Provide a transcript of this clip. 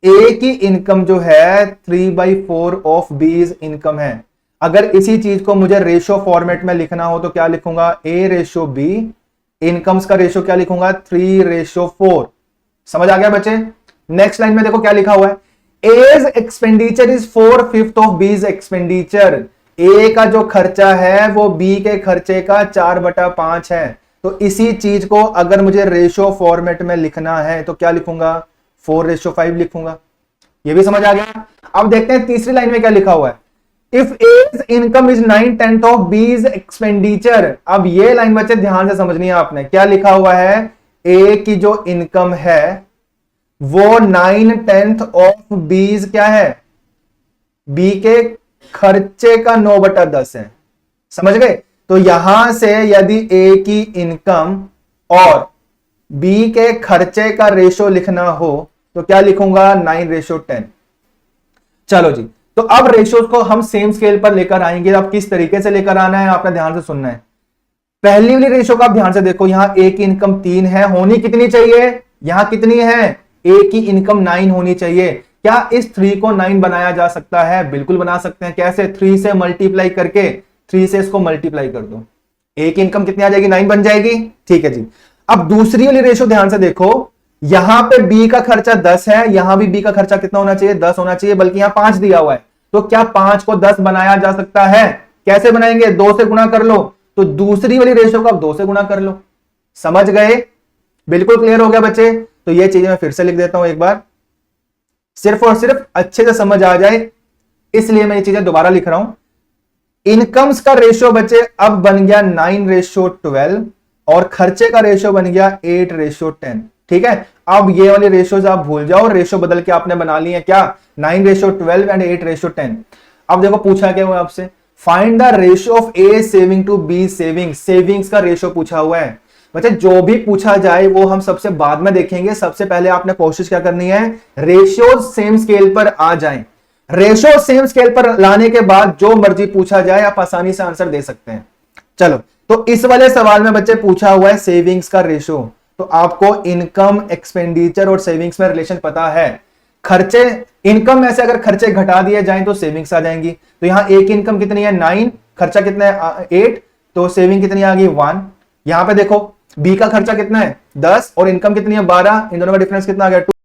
ए की इनकम जो है 3/4 ऑफ बीज इनकम है। अगर इसी चीज को मुझे रेशो फॉर्मेट में लिखना हो तो क्या लिखूंगा, ए रेशो बी, इनकम्स का रेशो क्या लिखूंगा, 3/4। समझ आ गया बच्चे। नेक्स्ट लाइन में देखो क्या लिखा हुआ है, as expenditure is 4/5 of B's expenditure. ए का जो खर्चा है वो बी के खर्चे का 4/5 है। तो इसी चीज को अगर मुझे रेशो फॉर्मेट में लिखना है तो क्या लिखूंगा, 4/5 लिखूंगा। ये भी समझ आ गया। अब देखते हैं तीसरी लाइन में क्या लिखा हुआ है, if A's income is 9/10 of B's expenditure. अब ये लाइन बच्चे ध्यान से समझनी है आपने, क्या लिखा हुआ है, ए की जो इनकम है वो 9/10 ऑफ बीज क्या है, बी के खर्चे का 9/10 है। समझ गए। तो यहां से यदि ए की इनकम और बी के खर्चे का रेशो लिखना हो तो क्या लिखूंगा, 9/10। चलो जी, तो अब रेशोज को हम सेम स्केल पर लेकर आएंगे। अब किस तरीके से लेकर आना है आपने ध्यान से सुनना है। पहली वाली रेशो का आप ध्यान से देखो, यहां ए की इनकम 3 है, होनी कितनी चाहिए, यहां कितनी है, ए की इनकम 9 होनी चाहिए। क्या इस 3 को 9 बनाया जा सकता है, बिल्कुल बना सकते हैं। कैसे, 3 से मल्टीप्लाई करके, 3 से इसको मल्टीप्लाई कर दो, ए की इनकम कितनी आ जाएगी, 9 बन जाएगी। ठीक है जी। अब दूसरी वाली रेशो ध्यान से देखो, यहां पे बी का खर्चा 10 है, यहां भी बी का खर्चा कितना होना चाहिए, 10 होना चाहिए, बल्कि यहां 5 दिया हुआ है। तो क्या 5 को 10 बनाया जा सकता है, कैसे बनाएंगे, 2 से गुणा कर लो। तो दूसरी वाली रेशो को आप 2 से गुणा कर लो। समझ गए, बिल्कुल क्लियर हो गया बच्चे। तो ये चीजें मैं फिर से लिख देता हूं एक बार, सिर्फ और सिर्फ अच्छे से समझ आ जाए, इसलिए मैं ये चीजें दोबारा लिख रहा हूं। इनकम्स का रेशो बच्चे अब बन गया 9/12 और खर्चे का रेशो बन गया 8/10। ठीक है। अब ये वाले रेशोज आप भूल जाओ, रेशो बदल के आपने बना ली है क्या, 9/12 एंड 8/10। अब देखो पूछा क्या हुआ आपसे, find the ratio of A saving to B saving. Savings का रेशो पूछा हुआ है। बच्चे जो भी पूछा जाए वो हम सबसे बाद में देखेंगे, सबसे पहले आपने कोशिश क्या करनी है, रेशियो सेम स्केल पर आ जाएं। रेशो सेम स्केल पर लाने के बाद जो मर्जी पूछा जाए आप आसानी से आंसर दे सकते हैं। चलो, तो इस वाले सवाल में बच्चे पूछा हुआ है सेविंग्स का रेशो, तो आपको इनकम, एक्सपेंडिचर और सेविंग्स में रिलेशन पता है। खर्चे, इनकम में से अगर खर्चे घटा दिए जाएं तो सेविंग्स आ जाएंगी। तो यहां एक इनकम कितनी है, 9, खर्चा कितना है 8, तो सेविंग कितनी आ गई 1। यहां पे देखो बी का खर्चा कितना है 10 और इनकम कितनी है 12, इन दोनों का डिफरेंस कितना आ गया 2।